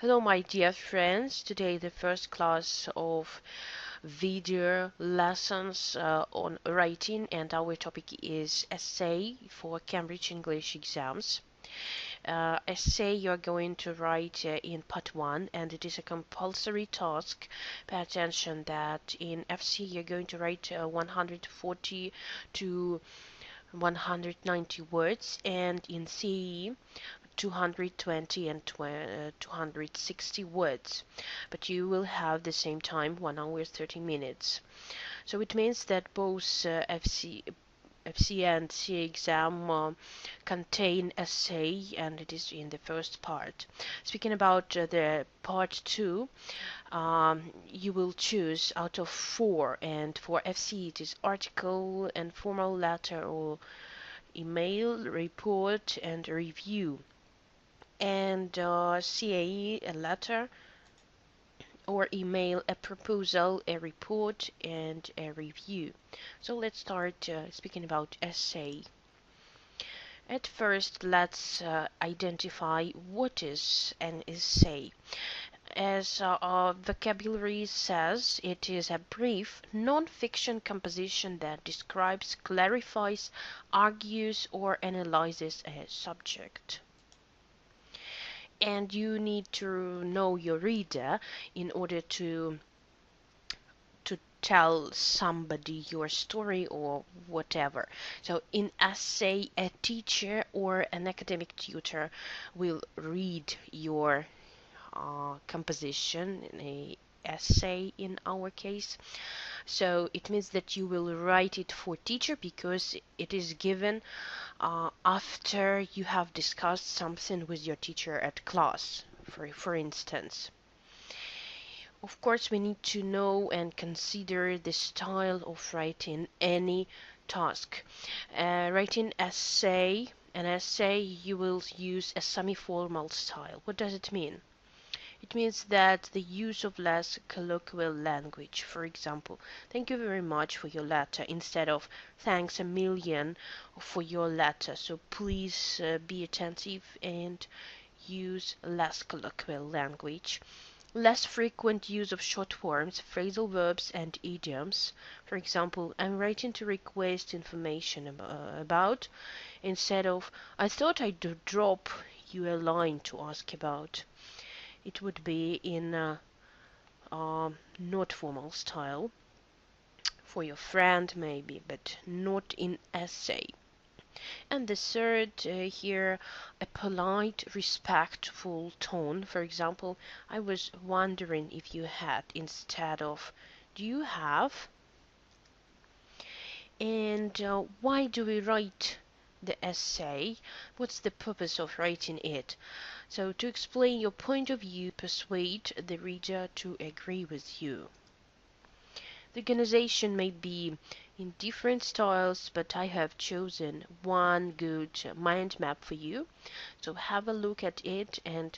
Hello, my dear friends. Today, the first class of video lessons on writing, and our topic is essay for Cambridge English exams. Essay you're going to write in part 1, and it is a compulsory task. Pay attention that in FC you're going to write 140 to 190 words, and in CE 220 and 260 words, but you will have the same time, 1 hour 30 minutes. So it means that both FC and C exam contain essay, and it is in the first part. Speaking about the part 2, you will choose out of 4, and for FC it is article and formal letter or email, report and review, and CAE a letter or email, a proposal, a report and a review. So let's start speaking about essay. At first, let's identify what is an essay. As our vocabulary says, it is a brief non-fiction composition that describes, clarifies, argues or analyzes a subject. And you need to know your reader in order to tell somebody your story or whatever. So in essay, a teacher or an academic tutor will read your composition, a essay in our case. So it means that you will write it for teacher because it is given after you have discussed something with your teacher at class, for instance. Of course, we need to know and consider the style of writing any task. Writing an essay, you will use a semi-formal style. What does it mean? It means that the use of less colloquial language. For example, thank you very much for your letter instead of thanks a million for your letter. So please be attentive and use less colloquial language. Less frequent use of short forms, phrasal verbs and idioms. For example, I'm writing to request information about instead of I thought I'd drop you a line to ask about. It would be in not formal style for your friend maybe, but not in essay. And the third here, a polite, respectful tone. For example, I was wondering if you had instead of do you have? And why do we write the essay? What's the purpose of writing it? So to explain your point of view, persuade the reader to agree with you. The organization may be in different styles, but I have chosen one good mind map for you. So have a look at it, and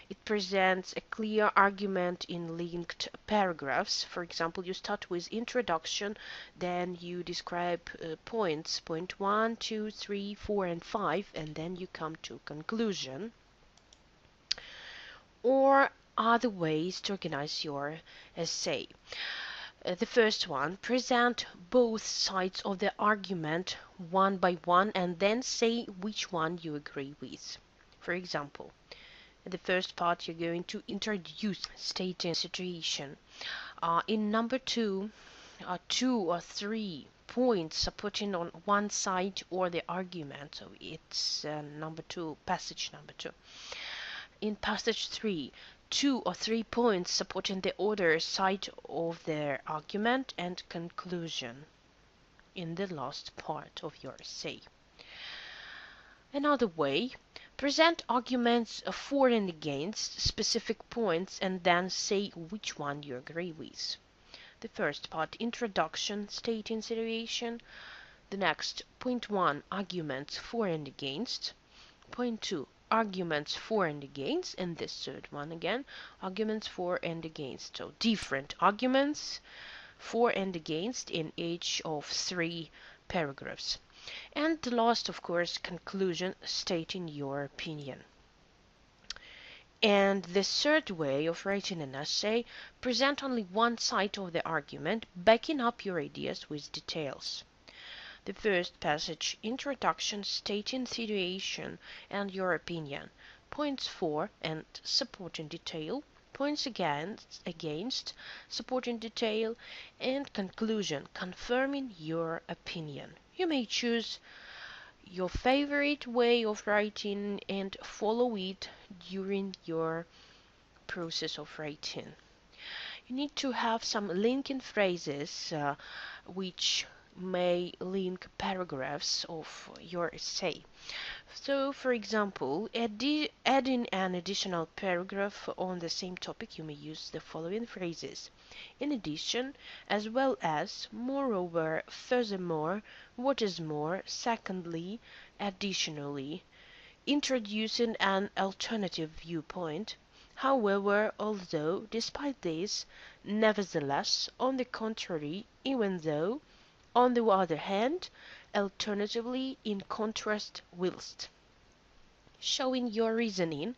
it presents a clear argument in linked paragraphs. For example, you start with introduction, then you describe points, point 1, 2, 3, 4 and 5, and then you come to conclusion. Or other ways to organize your essay. The first one, present both sides of the argument one by one and then say which one you agree with. For example, in the first part you're going to introduce stating situation. In number 2, 2 or 3 points supporting on one side or the argument. So it's number 2, passage number 2. In passage 3, 2 or 3 points supporting the other side of their argument and conclusion in the last part of your essay. Another way, present arguments for and against specific points and then say which one you agree with. The first part, introduction, stating situation. The next, point 1, arguments for and against. Point 2, arguments for and against, and this third one again, arguments for and against. So different arguments for and against in each of 3 paragraphs. And the last, of course, conclusion, stating your opinion. And the third way of writing an essay, present only one side of the argument, backing up your ideas with details. The first passage, introduction, stating situation and your opinion. Points for and supporting detail. Points against supporting detail. And conclusion, confirming your opinion. You may choose your favorite way of writing and follow it during your process of writing. You need to have some linking phrases which may link paragraphs of your essay. So, for example, adding an additional paragraph on the same topic, you may use the following phrases. In addition, as well as, moreover, furthermore, what is more, secondly, additionally. Introducing an alternative viewpoint. However, although, despite this, nevertheless, on the contrary, even though, on the other hand, alternatively, in contrast, whilst. Showing your reasoning.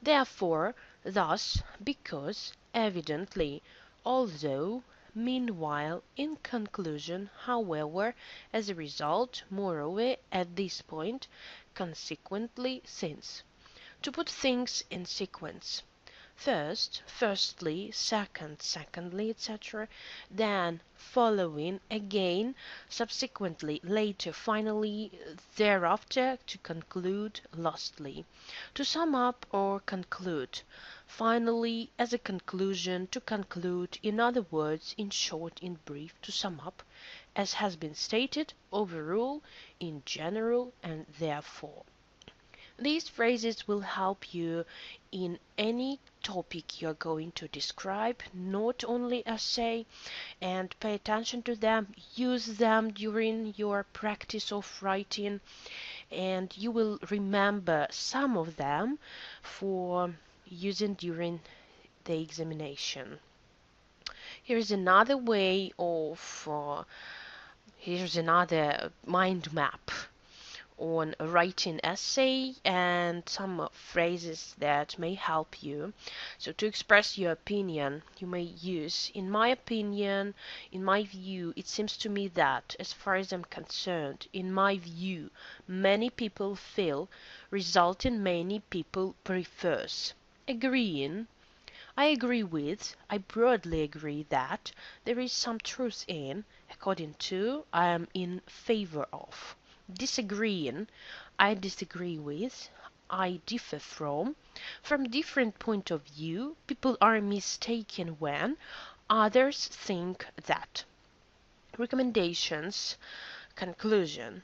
Therefore, thus, because, evidently, although, meanwhile, in conclusion, however, as a result, moreover, at this point, consequently, since. To put things in sequence. First, firstly, second, secondly, etc. Then, following, again, subsequently, later, finally, thereafter, to conclude, lastly. To sum up or conclude. Finally, as a conclusion, to conclude, in other words, in short, in brief, to sum up, as has been stated, overall, in general, and therefore. These phrases will help you in any topic you're going to describe, not only essay, and pay attention to them, use them during your practice of writing, and you will remember some of them for using during the examination. Here's another way of, here's another mind map on a writing essay and some phrases that may help you. So to express your opinion, you may use, in my opinion, in my view, it seems to me that, as far as I'm concerned, in my view, many people feel, resulting many people prefers. Agreeing, I agree with, I broadly agree that, there is some truth in, according to, I am in favor of. Disagreeing, I disagree with, I differ from different point of view, people are mistaken when, others think that. Recommendations, conclusion.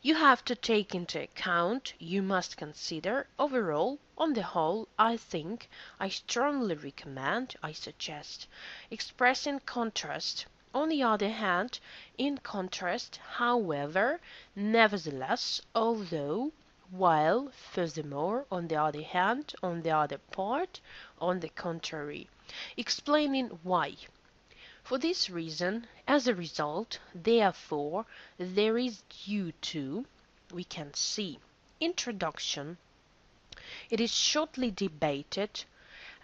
You have to take into account, you must consider, overall, on the whole, I think, I strongly recommend, I suggest. Expressing contrast. On the other hand, in contrast, however, nevertheless, although, while, furthermore, on the other hand, on the other part, on the contrary. Explaining why. For this reason, as a result, therefore, there is due to, we can see. Introduction. It is shortly debated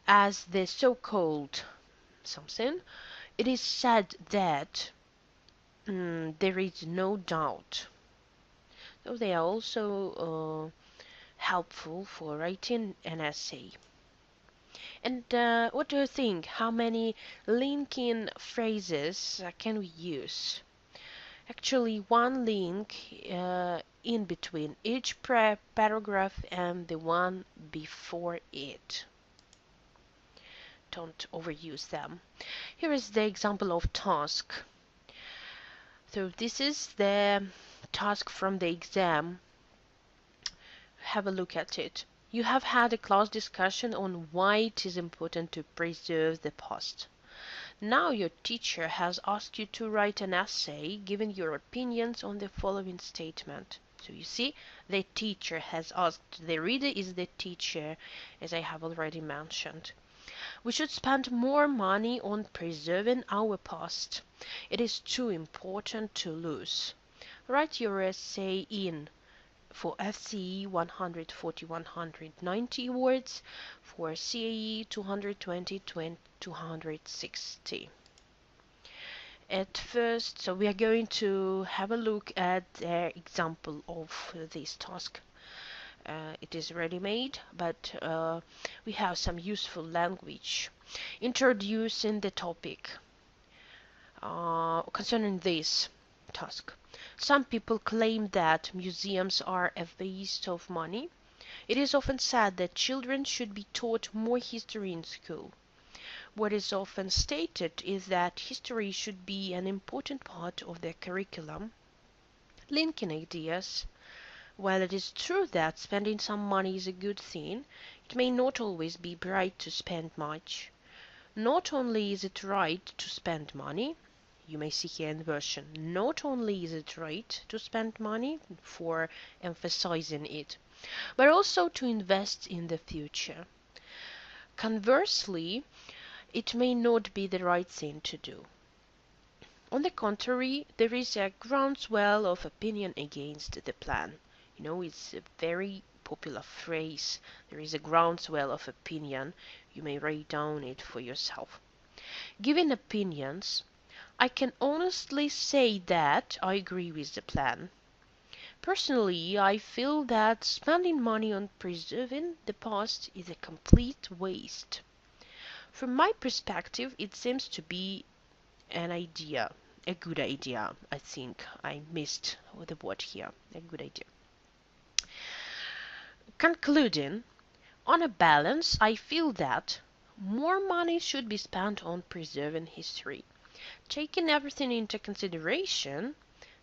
as the so-called something. It is said that there is no doubt. So they are also helpful for writing an essay. And what do you think? How many linking phrases can we use? Actually, one link in between each paragraph and the one before it. Don't overuse them. Here is the example of task. So this is the task from the exam. Have a look at it. You have had a class discussion on why it is important to preserve the past. Now your teacher has asked you to write an essay giving your opinions on the following statement. So you see, the teacher has asked. The reader is the teacher, as I have already mentioned. We should spend more money on preserving our past. It is too important to lose. Write your essay in For FCE 140-190 words, for CAE 220-260. At first, so we are going to have a look at the example of this task. It is ready-made, but we have some useful language introducing the topic concerning this task. Some people claim that museums are a waste of money. It is often said that children should be taught more history in school. What is often stated is that history should be an important part of their curriculum, linking ideas. While it is true that spending some money is a good thing, it may not always be right to spend much. Not only is it right to spend money, you may see here in the version, not only is it right to spend money for emphasizing it, but also to invest in the future. Conversely, it may not be the right thing to do. On the contrary, there is a groundswell of opinion against the plan. You know, it's a very popular phrase. There is a groundswell of opinion. You may write down it for yourself. Given opinions, I can honestly say that I agree with the plan. Personally, I feel that spending money on preserving the past is a complete waste. From my perspective, it seems to be an idea, a good idea. I think I missed the word here, a good idea. Concluding, on a balance, I feel that more money should be spent on preserving history. Taking everything into consideration,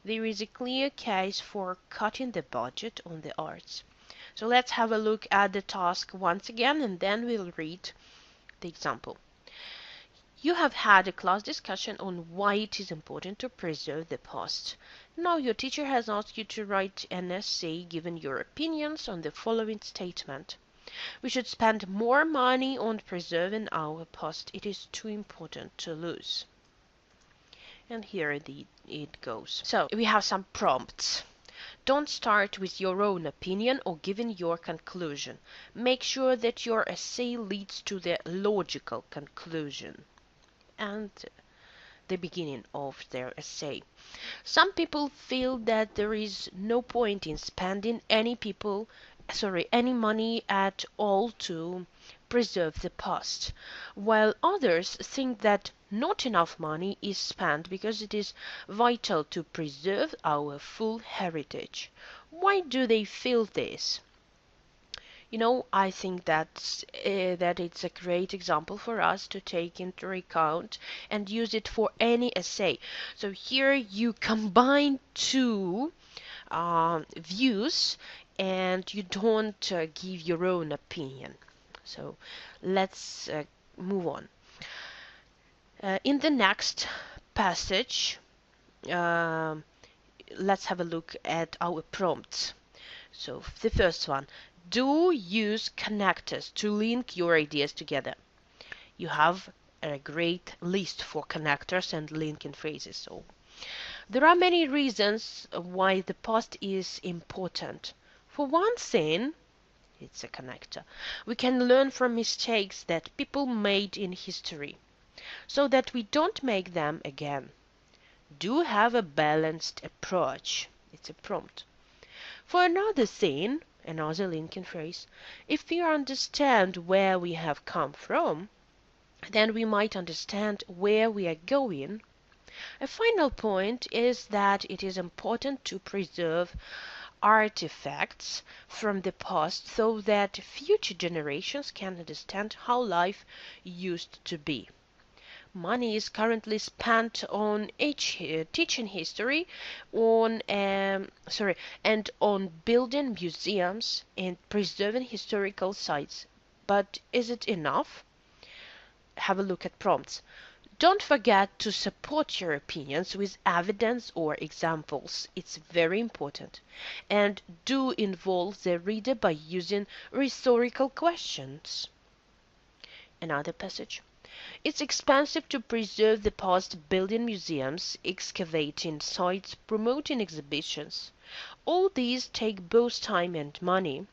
there is a clear case for cutting the budget on the arts. So let's have a look at the task once again, and then we'll read the example. You have had a class discussion on why it is important to preserve the past. Now your teacher has asked you to write an essay giving your opinions on the following statement. We should spend more money on preserving our past. It is too important to lose. And here it goes. So we have some prompts. Don't start with your own opinion or giving your conclusion. Make sure that your essay leads to the logical conclusion and the beginning of their essay. Some people feel that there is no point in spending any money at all to preserve the past, while others think that not enough money is spent because it is vital to preserve our full heritage. Why do they feel this? You know, I think that it's a great example for us to take into account and use it for any essay. So here you combine two views and you don't give your own opinion. So let's move on. In the next passage, let's have a look at our prompts. So the first one. Do use connectors to link your ideas together. You have a great list for connectors and linking phrases. So there are many reasons why the past is important. For one thing, it's a connector. We can learn from mistakes that people made in history so that we don't make them again. Do have a balanced approach. It's a prompt. For another thing, another linking phrase, if we understand where we have come from, then we might understand where we are going. A final point is that it is important to preserve artifacts from the past so that future generations can understand how life used to be. Money is currently spent on teaching history, and on building museums and preserving historical sites. But is it enough? Have a look at prompts. Don't forget to support your opinions with evidence or examples. It's very important. And do involve the reader by using rhetorical questions. Another passage. It's expensive to preserve the past, building museums, excavating sites, promoting exhibitions. All these take both time and money.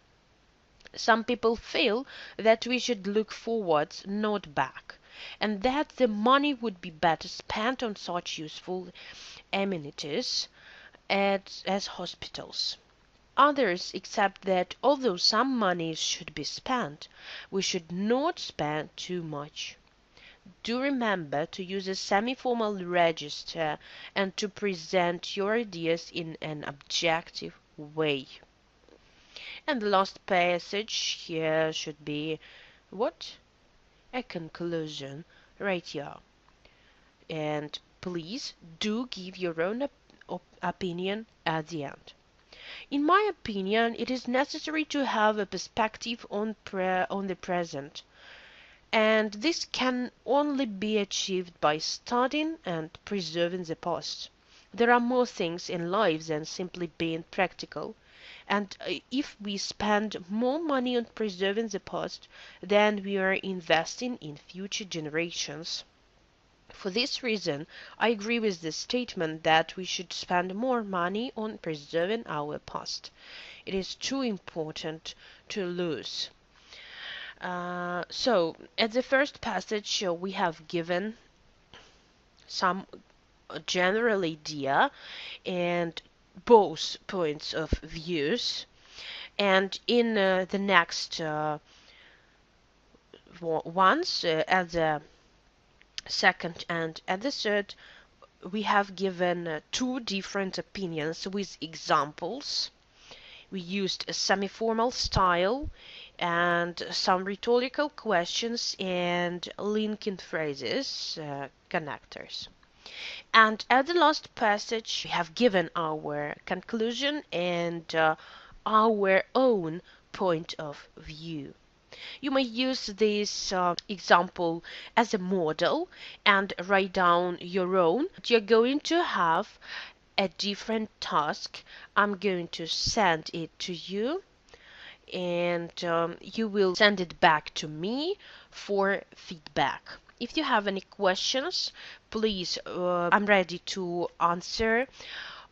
Some people feel that we should look forwards, not back, and that the money would be better spent on such useful amenities as hospitals. Others accept that although some money should be spent, we should not spend too much. Do remember to use a semi-formal register and to present your ideas in an objective way. And the last passage here should be what? A conclusion right here. And please do give your own opinion at the end. In my opinion, it is necessary to have a perspective on the present, and this can only be achieved by studying and preserving the past. There are more things in life than simply being practical, and if we spend more money on preserving the past, then we are investing in future generations. For this reason, I agree with the statement that we should spend more money on preserving our past. It is too important to lose. So, at the first passage, we have given some general idea and both points of views. And in the next ones, at the second and at the third, we have given two different opinions with examples. We used a semi-formal style and some rhetorical questions and linking phrases, connectors. And at the last passage, we have given our conclusion and our own point of view. You may use this example as a model and write down your own. You're going to have a different task. I'm going to send it to you, and you will send it back to me for feedback. If you have any questions, please, I'm ready to answer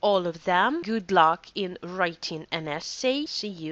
all of them. Good luck in writing an essay. See you.